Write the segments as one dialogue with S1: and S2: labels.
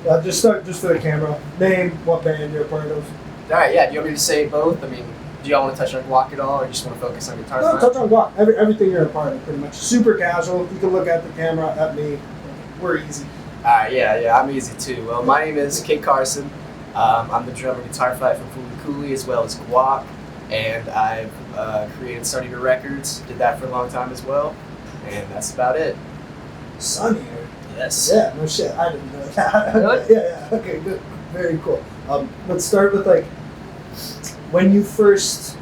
S1: Just start just for the camera. Name, what band you're a part of.
S2: All right, yeah. Do you want me to say both? I mean, do y'all want to touch on guac at all, or you just want to focus on guitar?
S1: No, touch on guac. Everything you're a part of, pretty much. Super casual. You can look at the camera, at me. We're easy.
S2: All right, yeah, I'm easy too. Well, my name is Carson. I'm the drummer guitar fight from Fooly Cooly as well as guac, and I've created Sunny Ear Records. Did that for a long time as well, and that's about it.
S1: Sunny Ear?
S2: Yes.
S1: Yeah, no shit. I didn't know that.
S2: Really?
S1: Yeah. Okay, good. Very cool. Let's start with like when you first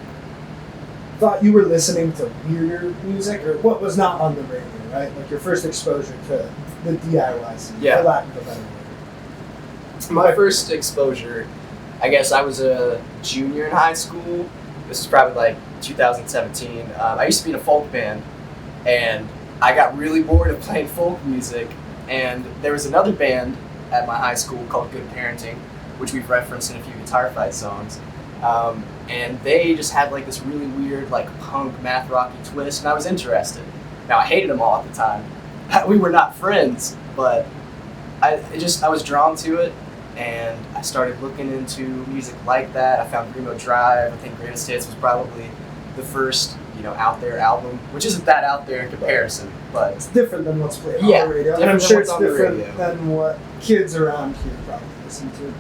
S1: thought you were listening to weirder music, or what was not on the radio, right? Like your first exposure to the DIY scene, for lack of a better word.
S2: My first exposure, I guess I was a junior in high school. This was probably like 2017. I used to be in a folk band, and I got really bored of playing folk music. And there was another band at my high school called Good Parenting, which we've referenced in a few guitar fight songs. And they just had like this really weird like punk math rocky twist, and I was interested. Now I hated them all at the time. We were not friends, but I was drawn to it, and I started looking into music like that. I found Remo Drive. I think Greatest Hits was probably the first, out there album, which isn't that out there in comparison, but
S1: it's different than what's played on the radio. And I'm sure it's different than what kids around here probably listen to.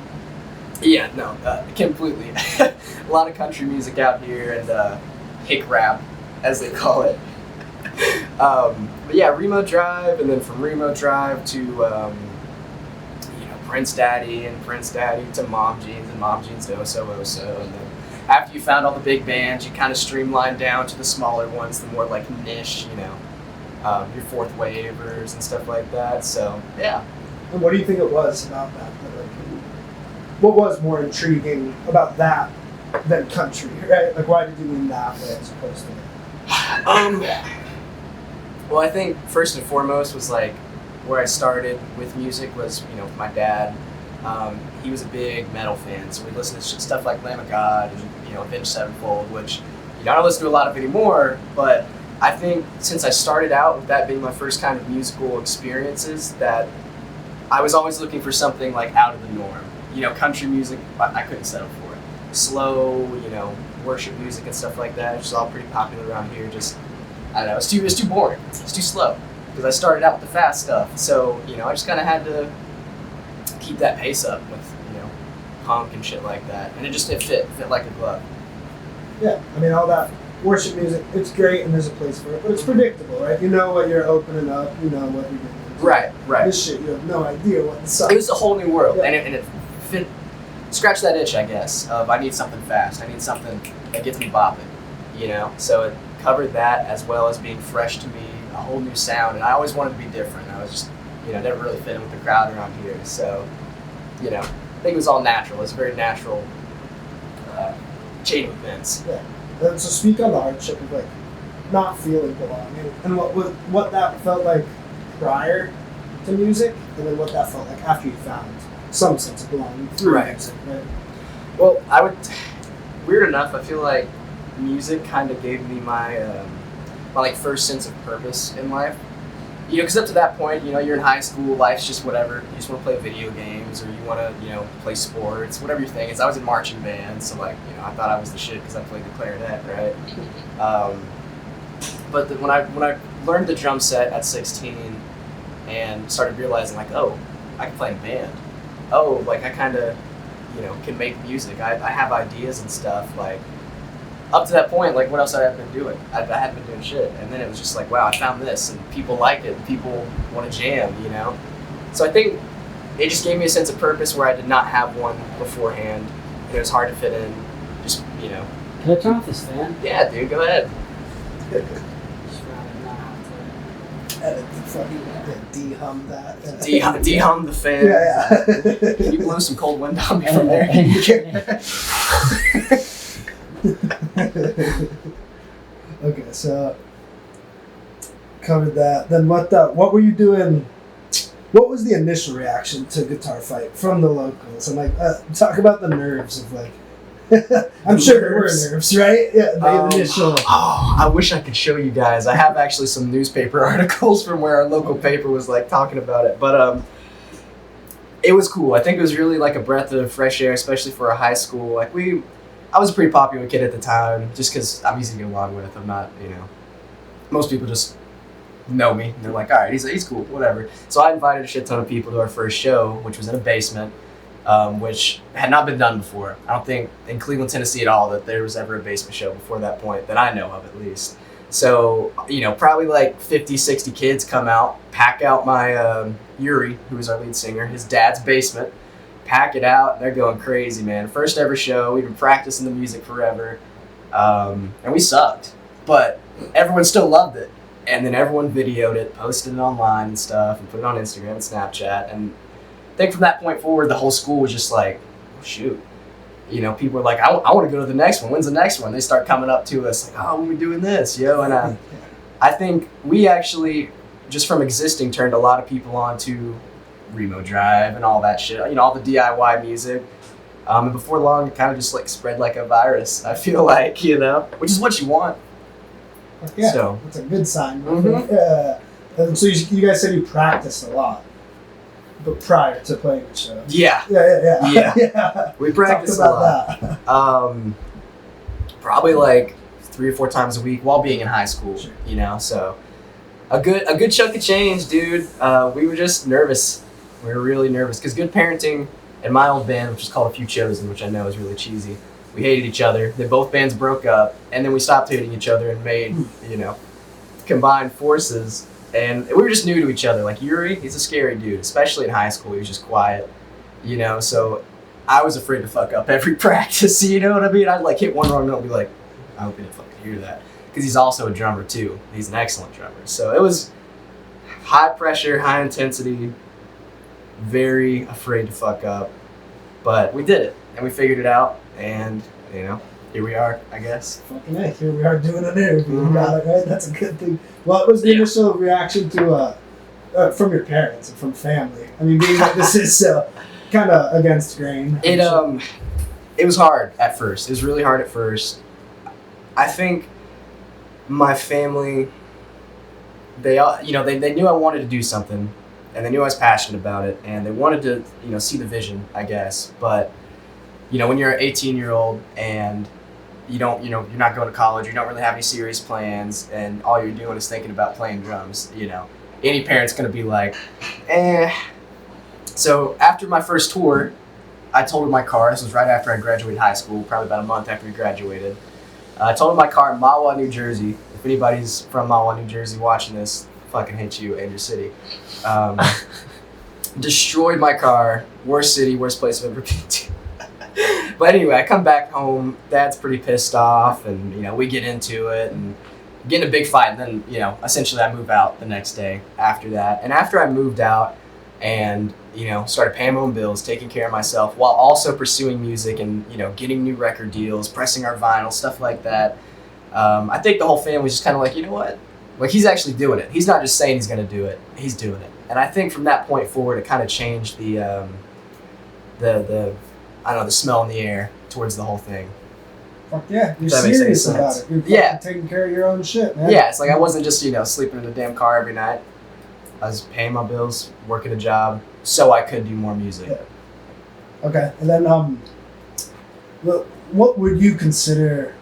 S2: Yeah, no, completely. A lot of country music out here, and hick rap, as they call it. But yeah, Remo Drive, and then from Remo Drive to Prince Daddy, and Prince Daddy to Mom Jeans, and Mom Jeans to Oso Oso, and then after you found all the big bands, you kind of streamlined down to the smaller ones, the more like niche, your Fourth Wavers and stuff like that. So yeah.
S1: And what do you think it was about that? What was more intriguing about that than country, right? Like, why did you lean that way as opposed to?
S2: Well, I think first and foremost was like where I started with music was, with my dad. He was a big metal fan, so we listened to stuff like Lamb of God and, Avenged Sevenfold, which, I don't listen to a lot of anymore, but I think since I started out with that being my first kind of musical experiences, that I was always looking for something like out of the norm. Country music, I couldn't settle for it. Slow, worship music and stuff like that, which is all pretty popular around here. Just, I don't know, it's too boring. It's too slow. Because I started out with the fast stuff. So, I just kind of had to keep that pace up with, punk and shit like that. And it fit like a glove.
S1: Yeah, I mean, all that worship music, it's great and there's a place for it, but it's predictable, right? You know what you're opening up, you know what you're doing.
S2: Right.
S1: This shit, you have no idea what the song.
S2: It was a whole new world, and it fit. Scratch that itch, I guess. Of I need something fast. I need something that gets me bopping. So it covered that as well as being fresh to me, a whole new sound, and I always wanted to be different. I was just, never really fit in with the crowd around here. So, I think it was all natural. It was a very natural chain of events.
S1: Yeah. And so speak on the hardship of like not feeling belonging, and what that felt like prior to music, and then what that felt like after you found some sense of belonging through music, right?
S2: Well, weird enough, I feel like music kind of gave me my like first sense of purpose in life. Because up to that point, you're in high school, life's just whatever. You just want to play video games, or you want to, play sports, whatever your thing is. I was in marching band, so like, I thought I was the shit because I played the clarinet, right? But when I learned the drum set at 16 and started realizing like, oh, I can play in a band. Oh, like I kind of, can make music. I have ideas and stuff. Like up to that point, like what else I had been doing? I hadn't been doing shit. And then it was just like, wow, I found this and people like it and people want to jam, So I think it just gave me a sense of purpose where I did not have one beforehand. And it was hard to fit in. Just,
S3: Can I turn off this fan?
S2: Yeah, dude, go ahead.
S1: Edit the fucking de-hum that.
S2: De-hum the fan.
S1: Yeah.
S2: Can you blow some cold wind on me from there?
S1: Okay, so covered that. Then what were you doing? What was the initial reaction to Guitar Fight from the locals? And like, talk about the nerves of like. I'm sure there were nerves, right? Yeah, the initial.
S2: Oh, I wish I could show you guys. I have actually some newspaper articles from where our local paper was like talking about it. But it was cool. I think it was really like a breath of fresh air, especially for a high school. Like I was a pretty popular kid at the time, just because I'm easy to get along with. I'm not, most people just know me. And they're like, all right, he's cool, whatever. So I invited a shit ton of people to our first show, which was in a basement, which had not been done before. I don't think in Cleveland, Tennessee at all that there was ever a basement show before that point that I know of at least. So, probably like 50, 60 kids come out, pack out my Yuri, who was our lead singer, his dad's basement, pack it out, and they're going crazy, man. First ever show, we've been practicing the music forever, and we sucked, but everyone still loved it. And then everyone videoed it, posted it online and stuff, and put it on Instagram and Snapchat. And I think from that point forward, the whole school was just like, oh, shoot. People were like, I want to go to the next one. When's the next one? They start coming up to us like, oh, when we doing this, And I think we actually, just from existing, turned a lot of people on to Remo Drive and all that shit. All the DIY music. And before long, it kind of just like spread like a virus. I feel like, which is what you want.
S1: Yeah,
S2: so
S1: that's a good sign.
S2: Mm-hmm.
S1: And so you guys said you practiced a lot, but prior to playing the show.
S2: Yeah.
S1: Yeah.
S2: We practiced
S1: a lot.
S2: That. Probably like 3 or 4 times a week while being in high school.
S1: Sure.
S2: So a good chunk of change, dude. We were just nervous. We were really nervous because good parenting in my old band, which is called A Few Chosen, which I know is really cheesy. We hated each other. Then both bands broke up, and then we stopped hating each other and made, combined forces. And we were just new to each other. Like Yuri, he's a scary dude, especially in high school. He was just quiet, So I was afraid to fuck up every practice. You know what I mean? I'd like hit one wrong note and be like, I hope he didn't fucking hear that, because he's also a drummer too. He's an excellent drummer. So it was high pressure, high intensity, very afraid to fuck up, but we did it and we figured it out. And, here we are, I guess.
S1: Fucking hey, here we are doing an interview.
S2: Mm-hmm.
S1: Got it, right? That's a good thing. What was the initial reaction to, from your parents and from family? I mean, being that this is kind of against grain.
S2: It was hard at first. It was really hard at first. I think my family, they knew I wanted to do something, and they knew I was passionate about it, and they wanted to, see the vision, I guess. But when you're an 18-year-old and you're not going to college, you don't really have any serious plans, and all you're doing is thinking about playing drums, any parent's going to be like, eh. So after my first tour, I totaled my car. This was right after I graduated high school, probably about a month after we graduated. I totaled my car in Mahwah, New Jersey. If anybody's from Mahwah, New Jersey watching this, fucking hate you and your city. Destroyed my car. Worst city, worst place I've ever been to. But anyway, I come back home. Dad's pretty pissed off, and we get into it and get in a big fight. And then essentially I move out the next day after that. And after I moved out and started paying my own bills, taking care of myself while also pursuing music and getting new record deals, pressing our vinyl, stuff like that. I think the whole family was just kind of like, you know what? Like, he's actually doing it. He's not just saying he's going to do it. He's doing it. And I think from that point forward, it kind of changed the smell in the air towards the whole thing.
S1: Fuck yeah, you're
S2: that makes any
S1: serious about
S2: sense.
S1: it. You're taking care of your own shit, man.
S2: Yeah, it's like I wasn't just, sleeping in a damn car every night. I was paying my bills, working a job, so I could do more music.
S1: Yeah. Okay, and then what would you consider,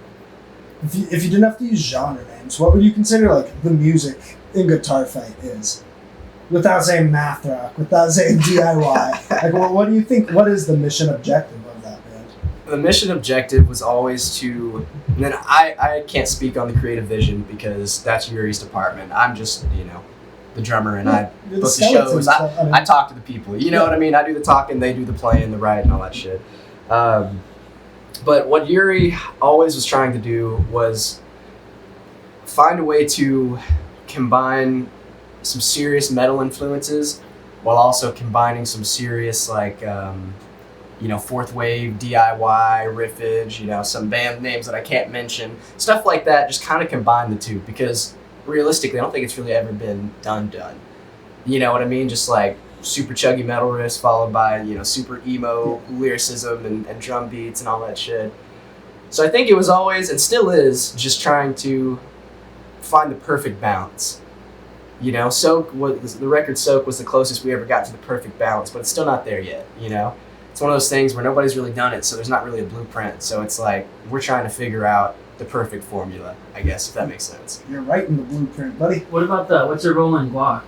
S1: if you didn't have to use genre names, what would you consider like the music in Guitar Fight is? Without saying math rock, without saying DIY. Like, what do you think, what is the mission objective of that band?
S2: The mission objective was always to, and then I can't speak on the creative vision because that's Yuri's department. I'm just, the drummer, and I book the shows. I talk to the people. You know what I mean? I do the talking, they do the playing, the writing, all that shit. But what Yuri always was trying to do was find a way to combine some serious metal influences while also combining some serious fourth wave DIY riffage, some band names that I can't mention, stuff like that. Just kind of combine the two, because realistically I don't think it's really ever been done. You know what I mean? Just like super chuggy metal riffs followed by super emo lyricism and drum beats and all that shit. So I think it was always, and still is, just trying to find the perfect balance. You know, the record Soak was the closest we ever got to the perfect balance, but it's still not there yet, you know? It's one of those things where nobody's really done it, so there's not really a blueprint. So it's like we're trying to figure out the perfect formula, I guess, if that makes sense.
S1: You're writing the blueprint, buddy.
S3: What about what's your role in Guac?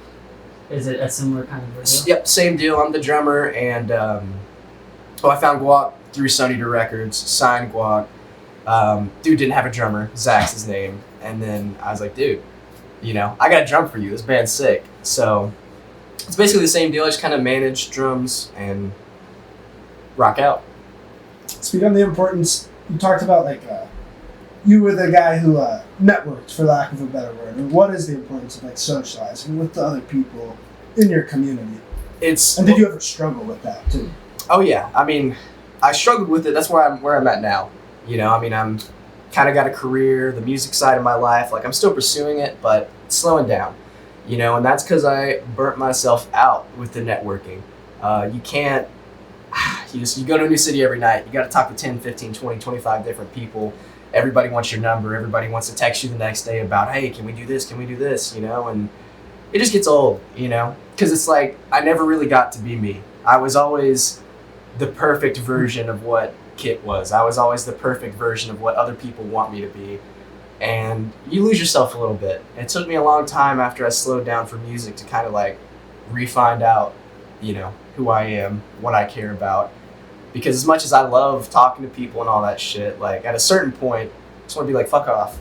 S3: Is it a similar kind of deal?
S2: Yep, same deal. I'm the drummer, and I found Guac through Sunny to Records, signed Guac. Dude didn't have a drummer, Zach's his name, and then I was like, dude, you know, I got a drum for you. This band's sick. So it's basically the same deal. I just kind of manage drums and rock out.
S1: Speak on the importance. You talked about you were the guy who networked, for lack of a better word. And what is the importance of socializing with the other people in your community? And did you ever struggle with that too?
S2: Oh yeah, I mean, I struggled with it. That's where I'm at now. You know, I mean, I'm kind of got a career, the music side of my life. Like I'm still pursuing it, but it's slowing down. You know, and that's because I burnt myself out with the networking. You can't. You go to a new city every night. You got to talk to 10, 15, 20, 25 different people. Everybody wants your number. Everybody wants to text you the next day about, hey, can we do this? Can we do this? You know, and it just gets old, you know, because it's like I never really got to be me. I was always the perfect version of what Kit was. I was always the perfect version of what other people want me to be. And you lose yourself a little bit. It took me a long time after I slowed down for music to kind of re-find out, you know, who I am, what I care about. Because as much as I love talking to people and all that shit, at a certain point, I just want to be like, fuck off.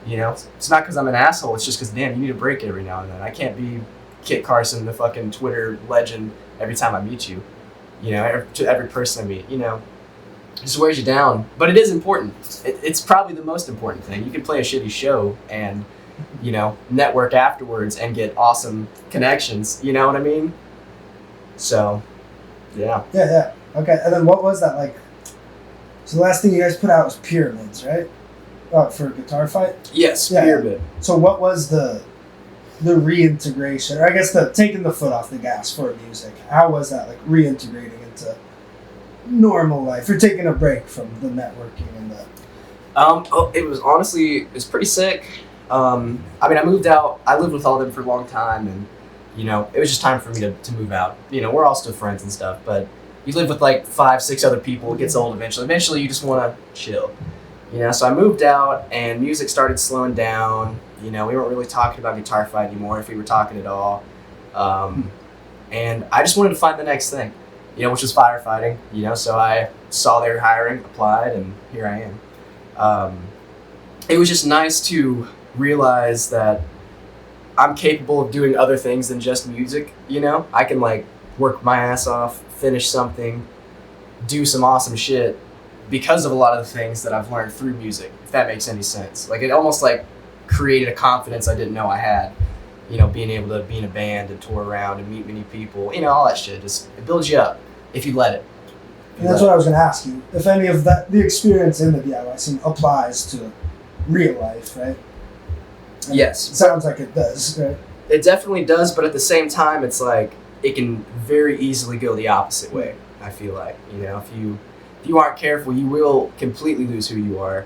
S2: You know? It's not because I'm an asshole, it's just because, damn, you need a break every now and then. I can't be Kit Carson, the fucking Twitter legend, every time I meet you. You know, to every person I meet, you know. It just wears you down. But it is important. It's probably the most important thing. You can play a shitty show and, you know, network afterwards and get awesome connections. You know what I mean? So, yeah.
S1: Yeah. Okay, and then what was that like? So the last thing you guys put out was Pyramids, right? For a guitar fight?
S2: Yes, yeah. Pyramid.
S1: So what was the reintegration, or I guess the taking the foot off the gas for music? How was that, reintegrating into normal life, or taking a break from the networking and the...
S2: It was honestly, it's pretty sick. I mean, I moved out. I lived with all of them for a long time, and, you know, it was just time for me to move out. You know, we're all still friends and stuff, but you live with 5, 6 other people, it gets old eventually. Eventually you just want to chill. You know, so I moved out and music started slowing down. You know, we weren't really talking about Guitar Fight anymore, if we were talking at all. And I just wanted to find the next thing, you know, which was firefighting. You know, so I saw they were hiring, applied, and here I am. It was just nice to realize that I'm capable of doing other things than just music, you know? I can work my ass off, finish something, do some awesome shit because of a lot of the things that I've learned through music, if that makes any sense. It almost created a confidence I didn't know I had, you know, being able to be in a band and tour around and meet many people, you know, all that shit. It builds you up if you let it.
S1: And that's what I was going to ask you. If any of the experience in the DIY scene applies to real life, right? And
S2: yes.
S1: It sounds like it does, right?
S2: It definitely does, but at the same time, it's it can very easily go the opposite way, I feel like. You know, if you aren't careful, you will completely lose who you are.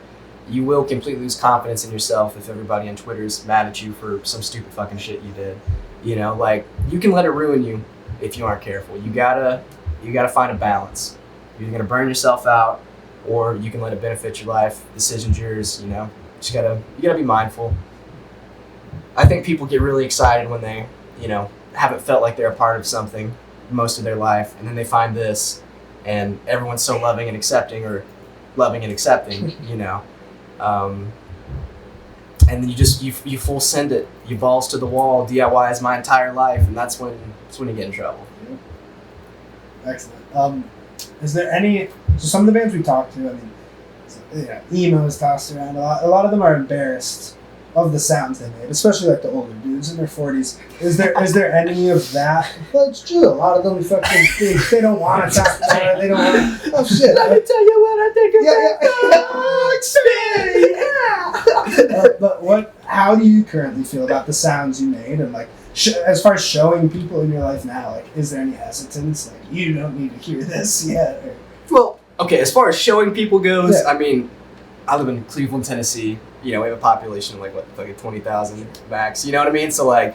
S2: You will completely lose confidence in yourself if everybody on Twitter's mad at you for some stupid fucking shit you did. You know, you can let it ruin you if you aren't careful. You gotta find a balance. You're gonna burn yourself out, or you can let it benefit your life. Decision's yours, you know. You gotta be mindful. I think people get really excited when they, you know, haven't felt like they're a part of something most of their life, and then they find this, and everyone's so loving and accepting, you know. And then you full send it, you balls to the wall, DIYs my entire life, and that's when you get in trouble.
S1: Excellent. Is there any? So some of the bands we talked to, I mean, emo is tossed around a lot. A lot of them are embarrassed of the sounds they made, especially the older dudes in their 40s. Is there any of that? Well, it's true. A lot of them fucking they don't want to talk about it. They don't want to. Oh shit!
S2: Let me tell you what I think about.
S1: But how do you currently feel about the sounds you made, and as far as showing people in your life now, is there any hesitance? You don't need to hear this yet.
S2: Well, okay. As far as showing people goes,
S1: yeah.
S2: I mean, I live in Cleveland, Tennessee. You know, we have a population of 20,000 max. You know what I mean? So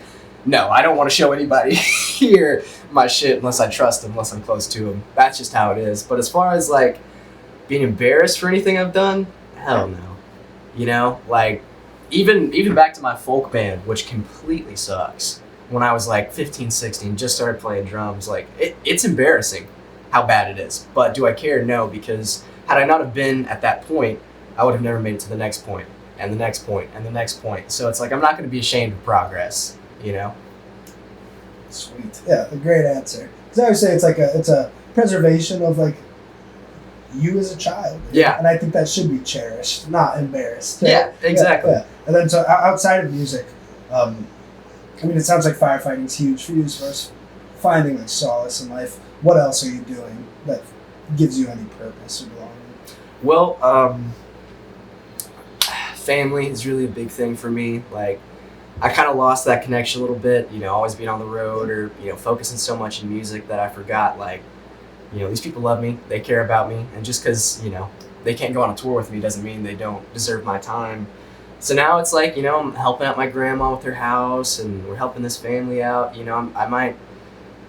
S2: no, I don't want to show anybody here my shit unless I trust them, unless I'm close to them. That's just how it is. But as far as like being embarrassed for anything I've done, hell no. You know, like even back to my folk band, which completely sucks. When I was like 15, 16, just started playing drums, like it's embarrassing how bad it is. But do I care? No, because had I not have been at that point, I would have never made it to the next point, and the next point, and the next point. So it's like I'm not going to be ashamed of progress, you know?
S1: Sweet. Yeah, a great answer. Because I always say it's a preservation of like you as a child.
S2: Yeah.
S1: And I think that should be cherished, not embarrassed. Right?
S2: Yeah, exactly.
S1: Yeah. And then so outside of music, I mean, it sounds like firefighting's huge for you as far as finding like solace in life. What else are you doing that gives you any purpose or belonging?
S2: Well, family is really a big thing for me. Like, I kind of lost that connection a little bit, you know, always being on the road or, you know, focusing so much in music that I forgot, like, you know, these people love me, they care about me, and just because, you know, they can't go on a tour with me doesn't mean they don't deserve my time. So now it's like, you know, I'm helping out my grandma with her house, and we're helping this family out. You know, I might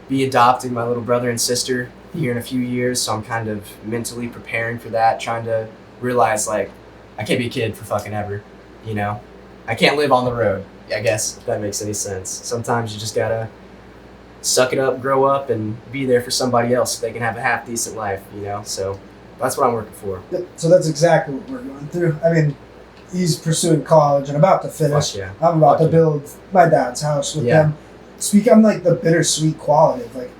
S2: be adopting my little brother and sister here in a few years, so I'm kind of mentally preparing for that, trying to realize, like, I can't be a kid for fucking ever, you know? I can't live on the road, I guess, if that makes any sense. Sometimes you just gotta suck it up, grow up, and be there for somebody else so they can have a half-decent life, you know? So that's what I'm working for.
S1: So that's exactly what we're going through. I mean, he's pursuing college and about to finish.
S2: Fuck yeah.
S1: I'm about
S2: Fuck
S1: to build my dad's house with
S2: Yeah.
S1: them. Speak on like the bittersweet quality of like,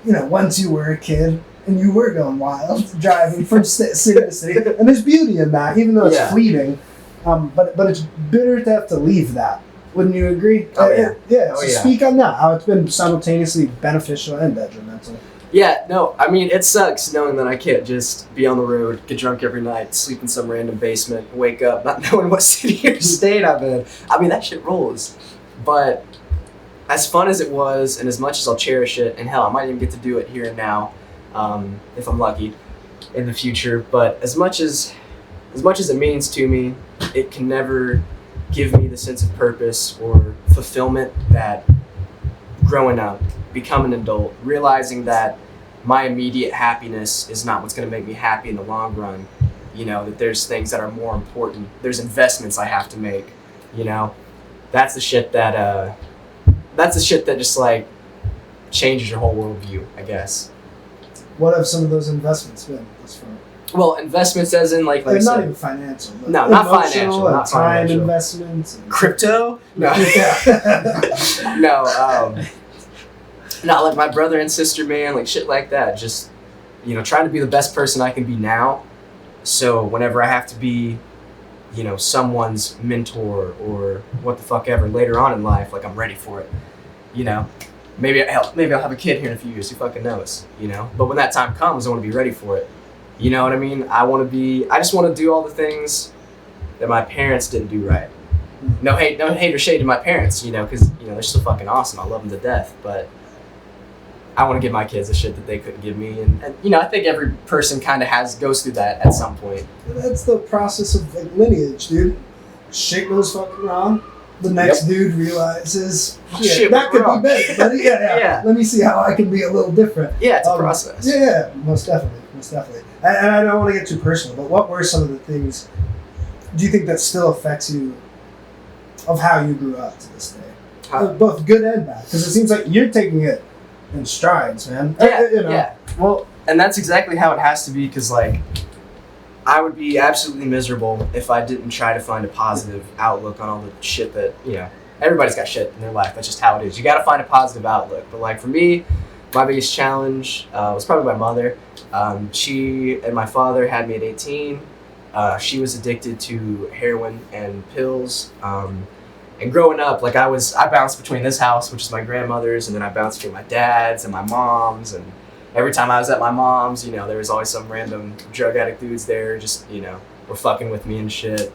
S1: you know, once you were a kid and you were going wild, driving from city to city, and there's beauty in that, even though it's
S2: Yeah.
S1: fleeting. But it's bitter to have to leave that. Wouldn't you agree?
S2: Oh, yeah.
S1: Yeah.
S2: Oh,
S1: So
S2: yeah.
S1: speak on that. How it's been simultaneously beneficial and detrimental.
S2: Yeah, no, I mean, it sucks knowing that I can't just be on the road, get drunk every night, sleep in some random basement, wake up not knowing what city or state I'm in. I mean, that shit rules. But as fun as it was, and as much as I'll cherish it, and hell, I might even get to do it here and now, if I'm lucky, in the future. But as much as it means to me, it can never give me the sense of purpose or fulfillment that growing up, becoming an adult, realizing that my immediate happiness is not what's going to make me happy in the long run. You know, that there's things that are more important. There's investments I have to make. You know, that's the shit that just like changes your whole worldview, I guess.
S1: What have some of those investments been thus far?
S2: Well, investments as in like
S1: They're
S2: I
S1: not
S2: said,
S1: even financial. But
S2: No, not
S1: emotional
S2: financial,
S1: and
S2: not
S1: time
S2: financial.
S1: investments. And
S2: crypto. No,
S1: Yeah.
S2: no, like my brother and sister, man, like shit like that. Just, you know, trying to be the best person I can be now. So whenever I have to be, you know, someone's mentor or what the fuck ever later on in life, like I'm ready for it. You know, maybe I'll have a kid here in a few years. Who fucking knows? You know, but when that time comes, I want to be ready for it. You know what I mean? I just want to do all the things that my parents didn't do right. No hate or shade to my parents, you know, because, you know, they're still fucking awesome. I love them to death, but I want to give my kids the shit that they couldn't give me. And you know, I think every person kind of goes through that at some point.
S1: That's the process of like lineage, dude. Shit goes fucking wrong. The next dude realizes,
S2: Shit
S1: that
S2: went
S1: could
S2: wrong.
S1: be better, buddy. Yeah.
S2: Yeah.
S1: Let me see how I can be a little different.
S2: Yeah, it's a process.
S1: Yeah, most definitely. And I don't want to get too personal, but what were some of the things do you think that still affects you of how you grew up to this day? Both good and bad. Because it seems like you're taking it in strides, man.
S2: Yeah,
S1: You know.
S2: yeah. Well, and that's exactly how it has to be, because, like, I would be absolutely miserable if I didn't try to find a positive outlook on all the shit that, you know, everybody's got shit in their life. That's just how it is. You got to find a positive outlook. But, like, for me, my biggest challenge was probably my mother. She and my father had me at 18. She was addicted to heroin and pills. And growing up, like I bounced between this house, which is my grandmother's, and then I bounced between my dad's and my mom's. And every time I was at my mom's, you know, there was always some random drug addict dudes there, just, you know, were fucking with me and shit.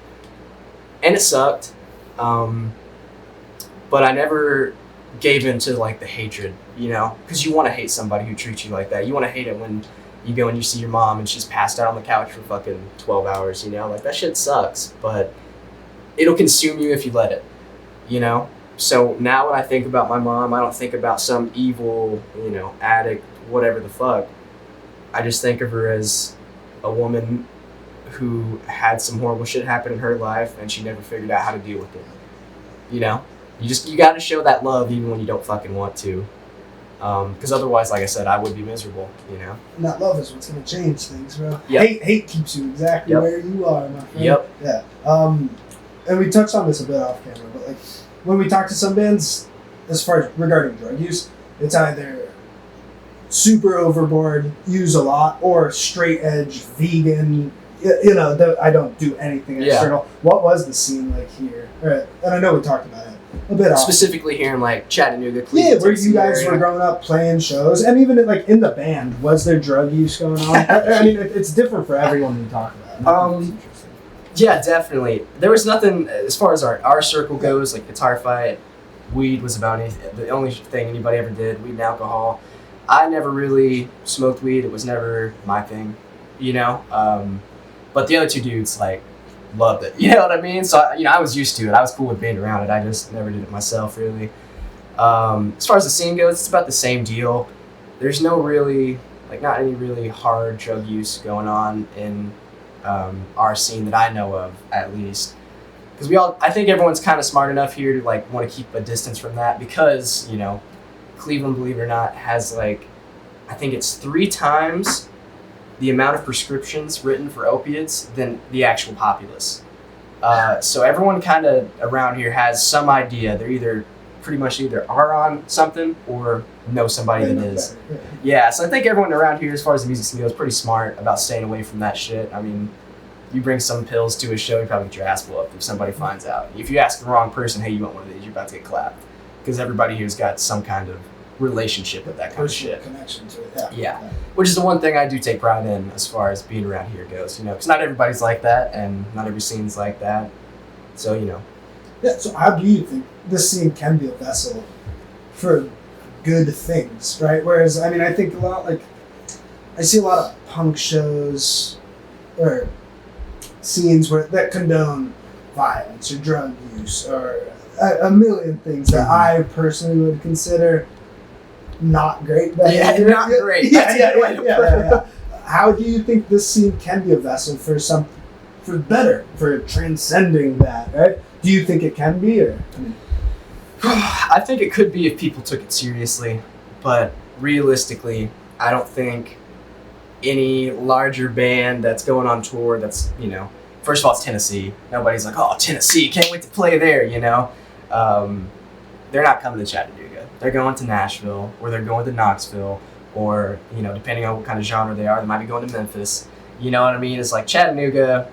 S2: And it sucked. But I never gave in to like the hatred, you know, because you want to hate somebody who treats you like that. You want to hate it when you go and you see your mom and she's passed out on the couch for fucking 12 hours, you know, like that shit sucks, but it'll consume you if you let it, you know? So now when I think about my mom, I don't think about some evil, addict, whatever the fuck. I just think of her as a woman who had some horrible shit happen in her life and she never figured out how to deal with it. You got to show that love even when you don't fucking want to. Because otherwise, like I said, I would be miserable,
S1: And that love is what's going to change things, bro.
S2: Yep.
S1: Hate keeps you exactly where you are, my friend.
S2: Yep.
S1: Yeah. And we touched on this a bit off camera, but like when we talk to some bands, as far as regarding drug use, it's either super overboard, use a lot, or straight edge vegan. I don't do anything external. What was the scene like here? And I know we talked about it a bit.
S2: Specifically here in like Chattanooga,
S1: Cleveland, where you guys were growing up playing shows, and even in the band, was there drug use going on? I mean, it's different for everyone we talk about.
S2: Yeah, definitely. There was nothing as far as our circle goes. Like guitar fight, weed was about the only thing anybody ever did. Weed and alcohol. I never really smoked weed. It was never my thing, But the other two dudes loved it. You know what I mean? So I was used to it. I was cool with being around it. I just never did it myself, really. As far as the scene goes, it's about the same deal. There's no really not any really hard drug use going on in our scene that I know of, at least. Because I think everyone's kind of smart enough here to want to keep a distance from that because Cleveland, believe it or not, has I think it's 3 times the amount of prescriptions written for opiates than the actual populace. So everyone kind of around here has some idea. They're either are on something or know somebody that is. Yeah, so I think everyone around here, as far as the music scene goes, is pretty smart about staying away from that shit. I mean, you bring some pills to a show, you probably get your ass blow up if somebody finds out. If you ask the wrong person, hey, you want one of these, you're about to get clapped. Because everybody here's got some kind of relationship with that kind of shit.
S1: Connection to it.
S2: Yeah. Which is the one thing I do take pride in as far as being around here goes, because not everybody's like that and not every scene's like that. So,
S1: Yeah, so how do you think this scene can be a vessel for good things, right? Whereas, I mean, I think a lot, I see a lot of punk shows or scenes that condone violence or drug use or a million things that I personally would consider not great behavior.
S2: Yeah, not great.
S1: Yeah. How do you think this scene can be a vessel for transcending that, right? Do you think it can be, or?
S2: I think it could be if people took it seriously, but realistically, I don't think any larger band that's going on tour that's, first of all, it's Tennessee. Nobody's like, oh, Tennessee, can't wait to play there, They're not coming to Chattanooga. They're going to Nashville, or they're going to Knoxville, or, depending on what kind of genre they are, they might be going to Memphis. You know what I mean? It's like Chattanooga,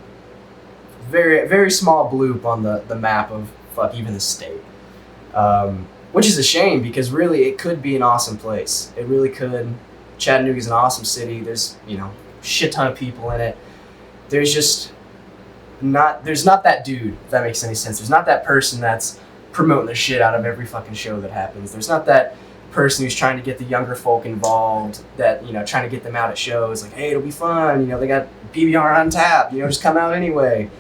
S2: very, very small bloop on the map of, even the state. Which is a shame, because really it could be an awesome place. It really could. Chattanooga's an awesome city. There's, shit ton of people in it. There's not that dude, if that makes any sense. There's not that person that's promoting the shit out of every fucking show that happens. There's not that person who's trying to get the younger folk involved, that, trying to get them out at shows, like, hey, it'll be fun, they got PBR on tap, just come out anyway.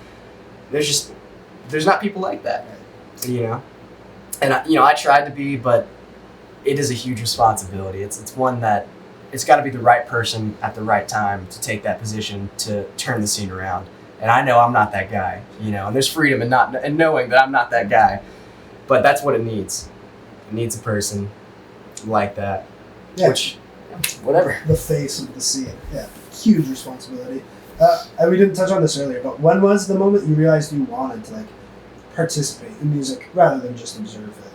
S2: There's not people like that, And, I tried to be, but it is a huge responsibility. It's one that it's got to be the right person at the right time to take that position to turn the scene around. And I know I'm not that guy, and there's freedom in knowing that I'm not that guy. But that's what it needs. It needs a person like that.
S1: Yeah.
S2: Which, whatever.
S1: The face of the scene. Yeah. Huge responsibility. We didn't touch on this earlier, but when was the moment you realized you wanted to participate in music rather than just observe it?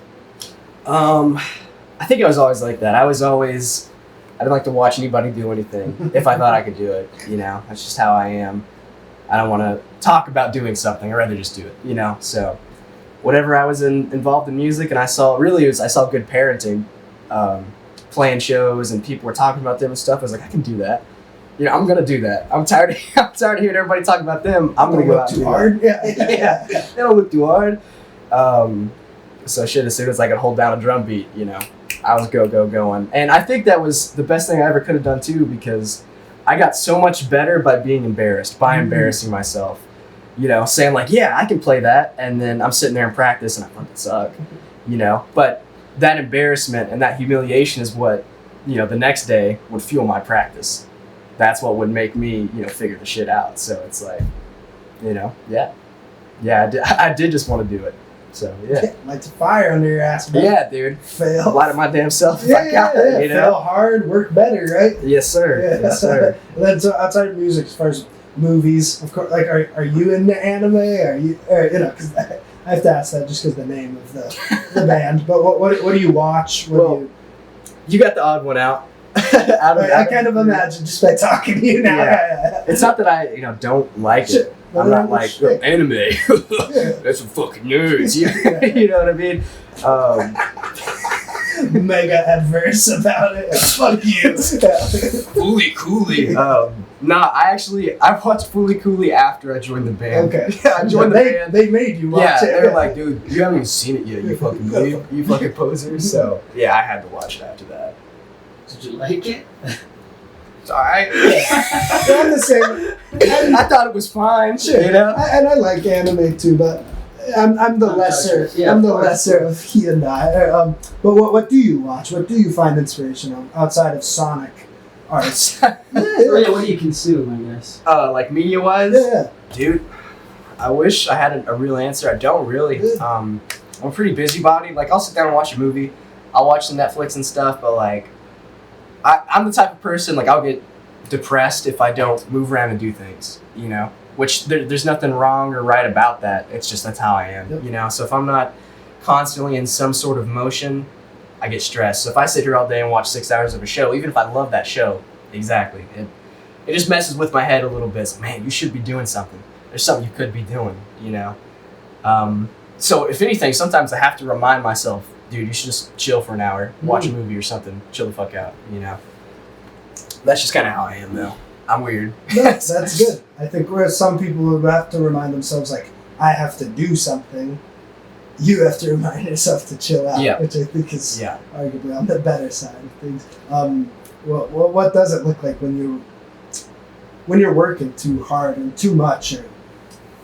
S2: I think I was always like that. I didn't like to watch anybody do anything if I thought I could do it. That's just how I am. I don't want to talk about doing something. I'd rather just do it. So whatever I was involved in music, and I saw good parenting, playing shows and people were talking about them and stuff. I was like, I can do that. I'm gonna do that. I'm tired of hearing everybody talk about them. I'm gonna go out and do
S1: hard.
S2: That. Yeah. They don't look too hard. So shit, as soon as I could hold down a drum beat, I was going. And I think that was the best thing I ever could have done too, because I got so much better by being embarrassed, by embarrassing myself. Saying yeah, I can play that, and then I'm sitting there in practice and I fucking suck. you know. But that embarrassment and that humiliation is what, you know, the next day would fuel my practice. That's what would make me, you know, figure the shit out. So it's like, you know, yeah, I did just want to do it. So yeah,
S1: lights a fire under your ass, man.
S2: Yeah, dude.
S1: Fail.
S2: Light of my damn self. If I got it, you know?
S1: Fail hard, work better, right?
S2: Yes, sir.
S1: Yeah.
S2: Yes, sir.
S1: And then so outside of music, as far as movies, of course, like, are you into anime? Are you, or, you know, because I have to ask that just because the name of the band. But what do you watch?
S2: You got the odd one out.
S1: I kind of imagine just by talking to you now.
S2: Yeah. It's not that I, you know, don't like it. I'm not like anime. That's some fucking nerds. You know what I mean?
S1: Mega adverse about it. Fuck you.
S2: Fooly Cooly. I watched Fooly Cooly after I joined the band.
S1: Okay.
S2: I joined the band.
S1: They made you watch it.
S2: Yeah, they were like, dude, you haven't even seen it yet. You fucking babe. You fucking poser. So yeah, I had to watch it after that.
S3: Did you like it?
S2: It's alright.
S1: I'm the same.
S2: I thought it was fine.
S1: Sure.
S2: You know?
S1: And I like anime too, but I'm the lesser.
S3: Yeah,
S1: I'm the lesser of he and I. But what do you watch? What do you find inspiration on outside of Sonic arts?
S3: What do you consume, I guess?
S2: Like media wise?
S1: Yeah.
S2: Dude, I wish I had a real answer. I don't really. I'm a pretty busybody. Like, I'll sit down and watch a movie. I'll watch some Netflix and stuff, but like, I'm the type of person, like, I'll get depressed if I don't move around and do things, you know? Which there's nothing wrong or right about that. It's just that's how I am, you know? So if I'm not constantly in some sort of motion, I get stressed. So if I sit here all day and watch 6 hours of a show, even if I love that show, exactly, it just messes with my head a little bit. It's like, man, you should be doing something. There's something you could be doing, you know? So if anything, sometimes I have to remind myself, dude, you should just chill for an hour, watch a movie or something, chill the fuck out, you know? That's just kind of how I am, though. I'm weird.
S1: No, that's good. I think whereas some people who have to remind themselves, like, I have to do something, you have to remind yourself to chill out, which I think is arguably on the better side of things. What does it look like when you're working too hard and too much, or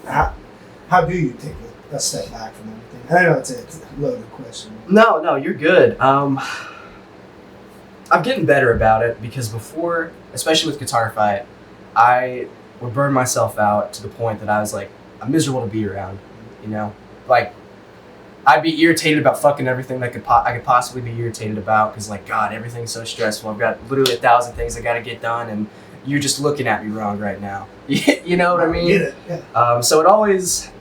S1: how do you take a step back from everything? And I know it's a loaded question.
S2: No, you're good. I'm getting better about it because before, especially with Guitar Fight, I would burn myself out to the point that I was like, I'm miserable to be around, you know? Like, I'd be irritated about fucking everything that I could possibly be irritated about because, like, God, everything's so stressful. I've got literally 1,000 things I got to get done, and you're just looking at me wrong right now. You know what I mean?
S1: Get it. Yeah.
S2: So it always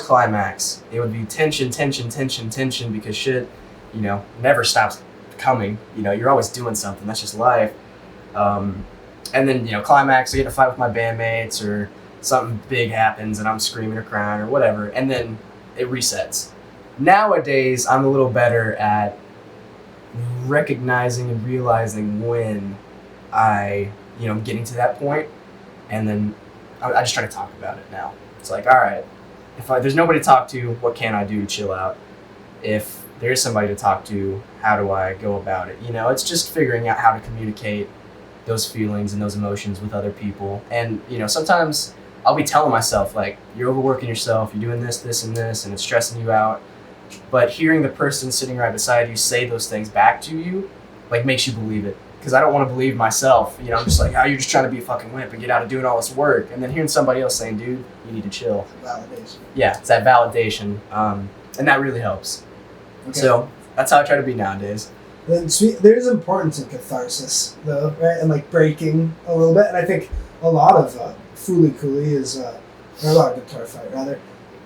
S2: climax. It would be tension because shit, you know, never stops coming. You know, you're always doing something. That's just life. And then, you know, climax, I get in a fight with my bandmates or something big happens and I'm screaming or crying or whatever. And then it resets. Nowadays, I'm a little better at recognizing and realizing when I'm getting to that point. And then I just try to talk about it now. It's like, all right, if there's nobody to talk to, what can I do to chill out? If there's somebody to talk to, how do I go about it? You know, it's just figuring out how to communicate those feelings and those emotions with other people. And, you know, sometimes I'll be telling myself, like, you're overworking yourself, you're doing this, and it's stressing you out. But hearing the person sitting right beside you say those things back to you, like, makes you believe it. Because I don't want to believe myself. You know, I'm just like, you're just trying to be a fucking wimp and get out of doing all this work. And then hearing somebody else saying, dude, you need to chill.
S1: Validation.
S2: Yeah, it's that validation. And that really helps. Okay. So that's how I try to be nowadays.
S1: Then there's importance in catharsis, though, right? And like breaking a little bit. And I think a lot of Fooly Cooly is, or a lot of Guitar Fight rather,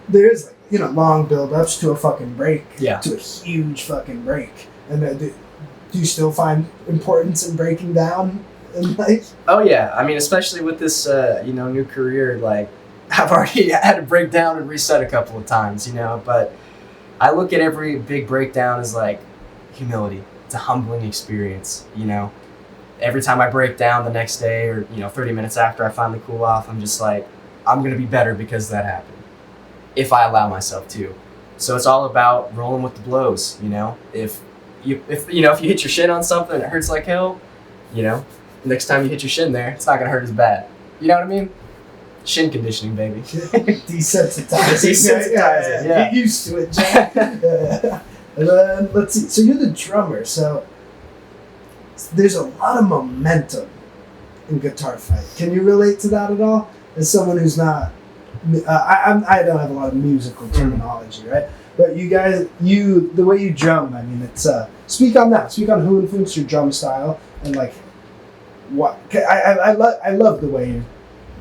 S1: there's like, you know, long build-ups to a fucking break. Yeah. To a huge fucking break. And do you still find importance in breaking down in life? Oh yeah, I mean, especially with this, new career. Like, I've already had to break down and reset a couple of times, you know. But I look at every big breakdown as like humility. It's a humbling experience, you know. Every time I break down the next day, or 30 minutes after I finally cool off, I'm just like, I'm gonna be better because that happened, if I allow myself to. So it's all about rolling with the blows, you know. If you hit your shin on something and it hurts like hell, you know, next time you hit your shin there, it's not gonna hurt as bad. You know what I mean? Shin conditioning, baby. Desensitizing. Desensitizing. Yeah. Get used to it, Jack. And then let's see. So you're the drummer. So there's a lot of momentum in Guitar Fight. Can you relate to that at all? As someone who's not, I don't have a lot of musical terminology, right? But you guys, the way you drum, I mean, it's speak on that. Speak on who influenced your drum style and like what. I love the way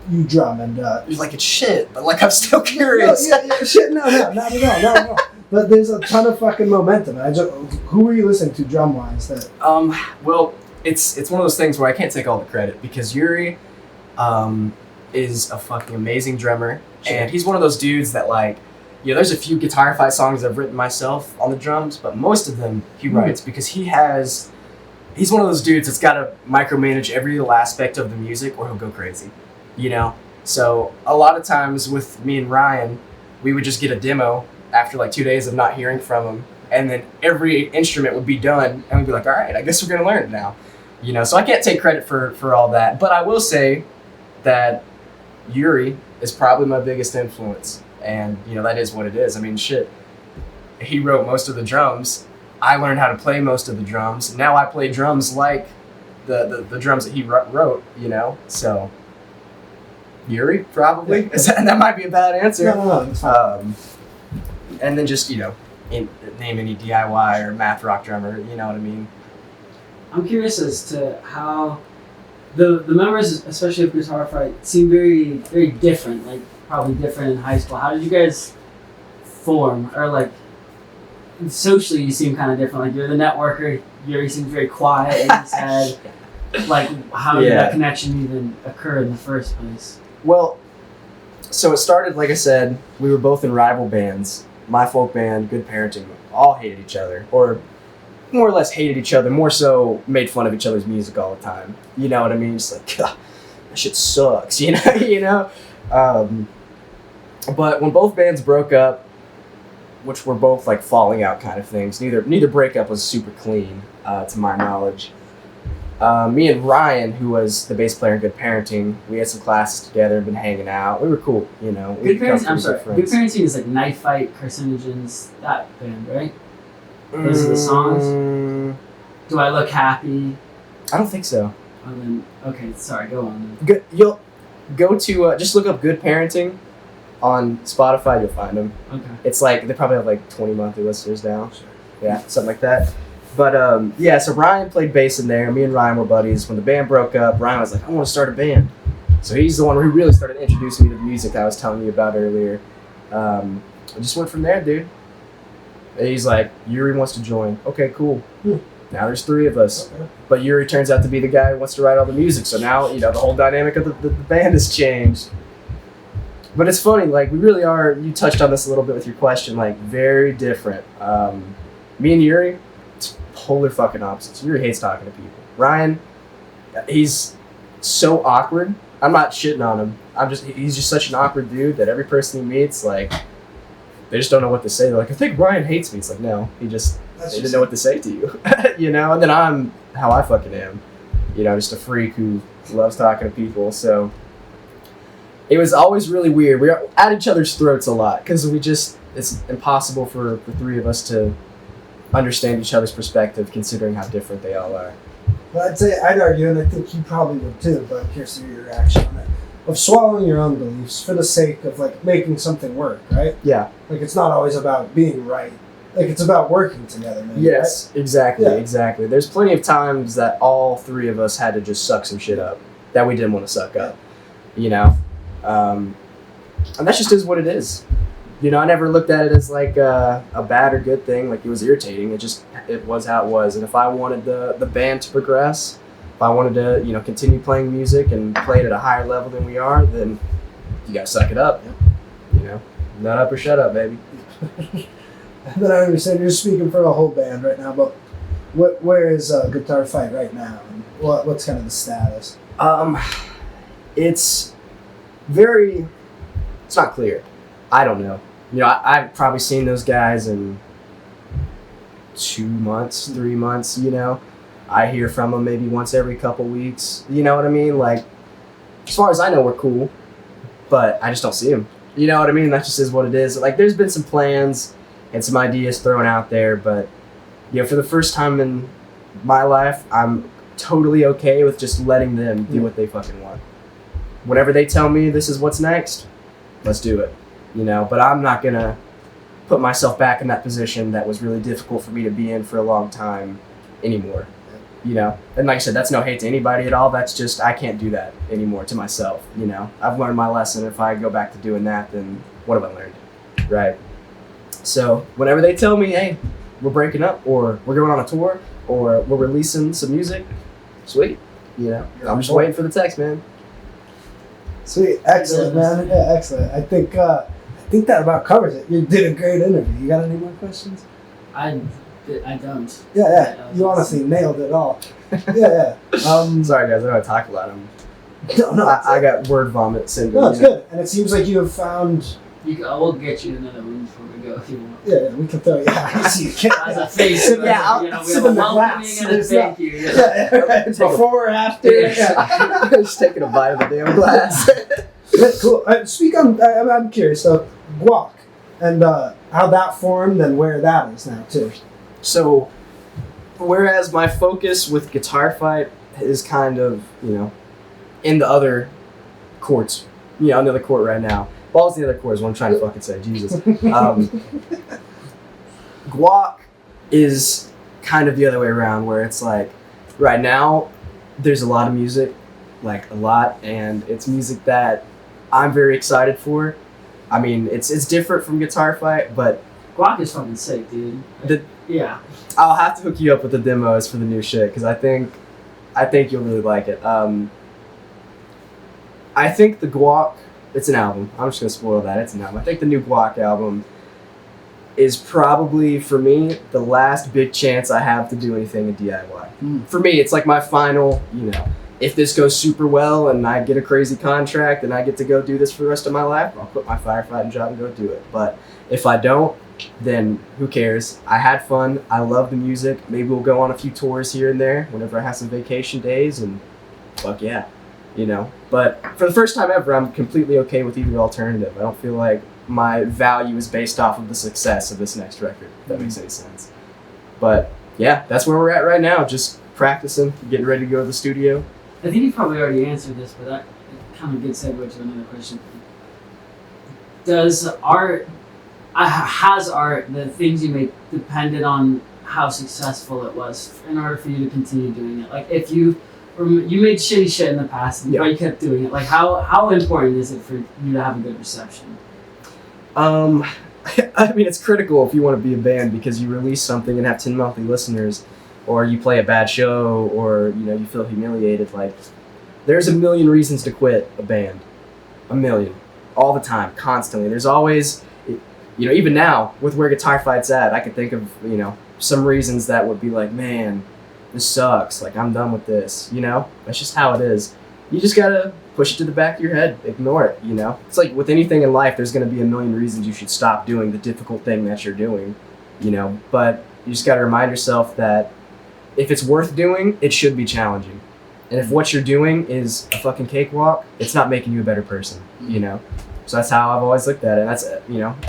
S1: you drum and.
S2: You're like it's shit, but like I'm still curious.
S1: Shit. No, not at all. But there's a ton of fucking momentum. Who were you listening to drum wise?
S2: Well, it's one of those things where I can't take all the credit because Yuri, is a fucking amazing drummer,
S1: Sure.
S2: and he's one of those dudes that like, there's a few Guitar Fight songs I've written myself on the drums, but most of them he writes because he's one of those dudes that's got to micromanage every little aspect of the music or he'll go crazy, So a lot of times with me and Ryan, we would just get a demo after like 2 days of not hearing from him, and then every instrument would be done, and we'd be like, all right, I guess we're gonna learn it now, So I can't take credit for all that, but I will say that Yuri is probably my biggest influence, and that is what it is. I mean, shit, he wrote most of the drums. I learned how to play most of the drums. Now I play drums like the drums that he wrote, So Yuri probably, and that might be a bad answer.
S1: No, it's fine.
S2: And then just name any DIY or math rock drummer. You know what I mean?
S3: I'm curious as to how the members, especially of Guitar Fight, seem very, very different. Like probably different in high school. How did you guys form? Or like socially, you seem kind of different. Like you're the networker. Yuri seems very quiet in his head. Like how did that connection even occur in the first place?
S2: Well, so it started, like I said, we were both in rival bands. My folk band, Good Parenting, all hated each other, or more or less hated each other, more so made fun of each other's music all the time. You know what I mean? Just like, that shit sucks, But when both bands broke up, which were both like falling out kind of things, neither breakup was super clean, to my knowledge. Me and Ryan, who was the bass player in Good Parenting, we had some classes together and been hanging out. We were cool,
S3: Good Parenting, Good Parenting is like Knife Fight, Carcinogens, that band, right? Those are the songs? Do I Look Happy?
S2: I don't think so.
S3: Oh, then, okay, sorry, go on then.
S2: Good, you'll go to, just look up Good Parenting on Spotify, you'll find them.
S3: Okay.
S2: It's like, they probably have like 20 monthly listeners now.
S1: Sure.
S2: Yeah, something like that. But so Ryan played bass in there. Me and Ryan were buddies. When the band broke up, Ryan was like, I want to start a band. So he's the one who really started introducing me to the music I was telling you about earlier. I just went from there, dude. And he's like, Yuri wants to join. Okay, cool. Now there's 3 of us.
S1: Okay.
S2: But Yuri turns out to be the guy who wants to write all the music. So now, the whole dynamic of the band has changed. But it's funny, like, we really are, you touched on this a little bit with your question, like, very different. Me and Yuri, polar fucking opposites. Yuri hates talking to people. Ryan, he's so awkward. I'm not shitting on him. He's just such an awkward dude that every person he meets, like, they just don't know what to say. They're like, I think Ryan hates me. It's like, no, they didn't know what to say to you. And then I'm how I fucking am. Just a freak who loves talking to people. So it was always really weird. We were at each other's throats a lot because it's impossible for the 3 of us to understand each other's perspective considering how different they all are.
S1: Well, I'd argue, and I think you probably would too, but I'm curious to hear your reaction on it, of swallowing your own beliefs for the sake of like making something work, right?
S2: Yeah.
S1: Like it's not always about being right. Like it's about working together, maybe.
S2: Yes,
S1: right?
S2: Exactly. There's plenty of times that all 3 of us had to just suck some shit up that we didn't want to suck up, and that just is what it is. I never looked at it as like a bad or good thing. Like it was irritating. It was how it was. And if I wanted the band to progress, if I wanted to, continue playing music and play it at a higher level than we are, then you gotta suck it up. Nut up or shut up, baby.
S1: And then I understand you're speaking for a whole band right now, but where is Guitar Fight right now? And what's kind of the status?
S2: It's not clear. I don't know. I've probably seen those guys in 2 months, 3 months, I hear from them maybe once every couple weeks. You know what I mean? Like, as far as I know, we're cool, but I just don't see them. You know what I mean? That just is what it is. Like, there's been some plans and some ideas thrown out there. But for the first time in my life, I'm totally okay with just letting them do what they fucking want. Whenever they tell me this is what's next, let's do it. But I'm not gonna put myself back in that position that was really difficult for me to be in for a long time anymore. And like I said, that's no hate to anybody at all. That's just, I can't do that anymore to myself. I've learned my lesson. If I go back to doing that, then what have I learned? Right. So whenever they tell me, hey, we're breaking up, or we're going on a tour, or we're releasing some music, sweet. I'm just waiting for the text, man.
S1: Sweet. Excellent, man. Yeah, excellent. I think that about covers it. You did a great interview. You got any more questions?
S3: I don't.
S1: Yeah. You honestly nailed it all. Yeah.
S2: Sorry, guys. I know I talk a lot.
S1: No.
S2: I got word vomit syndrome.
S1: No, it's good. And it seems like you have found...
S3: We'll get you another one before we go if you want.
S1: Yeah, we can throw you. Yeah, you can't.
S3: As a face.
S1: Sip
S3: We have a welcoming and a thank you.
S1: Yeah, right. Before or after.
S2: Yeah. Just taking a bite of the damn glass.
S1: Cool. I'm curious. So, guac and how that formed and where that is now too.
S2: So, whereas my focus with Guitar Fight is kind of, in the other courts, in the other court right now. Ball's the other court is what I'm trying to fucking say. Jesus. Guac is kind of the other way around, where it's like, right now, there's a lot of music, and it's music that I'm very excited for. I mean, it's different from Guitar Fight, but
S3: guac is fucking sick, dude. Yeah.
S2: I'll have to hook you up with the demos for the new shit, because I think you'll really like it. I think the guac, it's an album. I'm just gonna spoil that. It's an album. I think the new guac album is probably, for me, the last big chance I have to do anything in DIY. For me, it's like my final, if this goes super well and I get a crazy contract and I get to go do this for the rest of my life, I'll quit my firefighting job and go do it. But if I don't, then who cares? I had fun. I love the music. Maybe we'll go on a few tours here and there whenever I have some vacation days, and fuck yeah, But for the first time ever, I'm completely okay with either alternative. I don't feel like my value is based off of the success of this next record, if that makes any sense. But yeah, that's where we're at right now. Just practicing, getting ready to go to the studio.
S3: I think you probably already answered this, but that kind of a good segue to another question. Has art, the things you make, depended on how successful it was in order for you to continue doing it? Like, if you made shitty shit in the past, but you kept doing it, like, how important is it for you to have a good reception?
S2: I mean, it's critical if you want to be a band, because you release something and have 10 monthly listeners, or you play a bad show, or you feel humiliated. Like, there's a million reasons to quit a band, a million, all the time, constantly. There's always, even now with where Guitar Fight's at, I could think of some reasons that would be like, man, this sucks. Like, I'm done with this. That's just how it is. You just gotta push it to the back of your head, ignore it. It's like with anything in life, there's gonna be a million reasons you should stop doing the difficult thing that you're doing. But you just gotta remind yourself that if it's worth doing, it should be challenging. And if what you're doing is a fucking cakewalk, it's not making you a better person, So that's how I've always looked at it. And that's,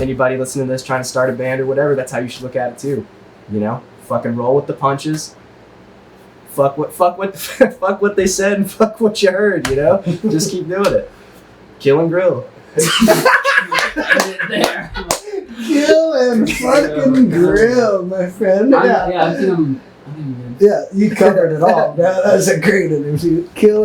S2: anybody listening to this trying to start a band or whatever, that's how you should look at it too. Fucking roll with the punches. Fuck what they said and fuck what you heard, Just keep doing it. Kill and grill.
S3: There.
S1: Kill and fucking grill, my friend.
S3: I think I'm good.
S1: Yeah, you covered it all. That was a great interview. Kill